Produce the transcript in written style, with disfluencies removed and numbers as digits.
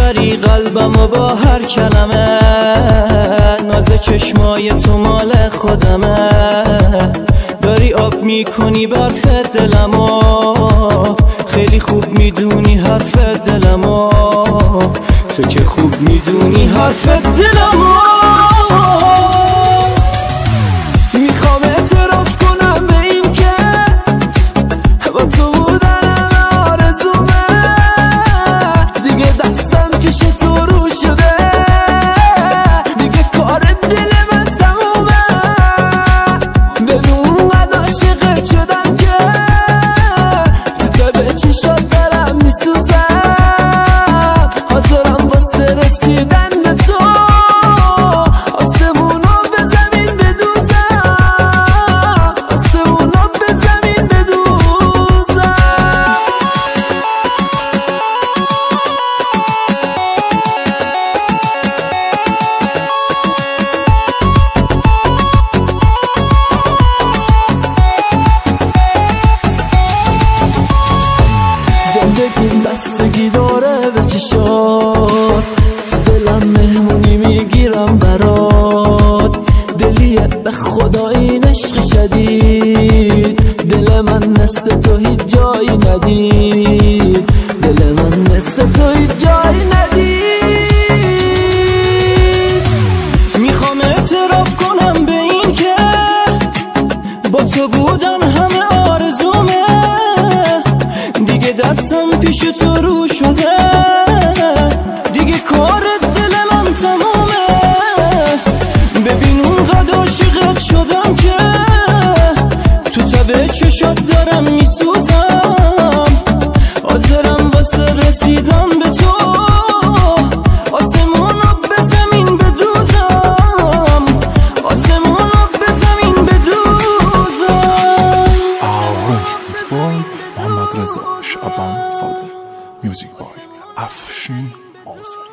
میبری قلبمو با هر کلمه، ناز چشمای تو مال خودمه، داری آب میکنی برف دلمو، خیلی خوب میدونی حرف دلمو، تو که خوب میدونی حرف دلمو. میخوام اعتراف کنم به این که با تو بودنم آرزومه، دیگه دستم پیش تو رو شده، دیگه کار دل من تمومه، بدون قد عاشقت شدم که تو به چشات دارم میسوزم، حاضرم واسه رسیدن به تو آسمونو به زمین بدوزم، آسمونو به زمین بدوزم. زندگیم بستگی داره به چشات، تو دلم مهمونی میگیرم برات، دلیه به خدا این عشق شدید، دل من مثل تو هیچ جایی ندید، دل من مثل تو هیچ جایی ندید. میخوام اعتراف کنم به این که با تو بودن همه آرزومه، دیگه دستم پیش تو رو شده، دیگه کار دل من تمومه، ببین اونقدر عاشقت شدم که تو تب چشات دارم میسوزم، حاضرم واسه رسیدم به تو آسمونو به زمین بدوزم، آسمونو به زمین بدوزم. محمد رضا شعبان صادق، میوزیک بای افشین آذری.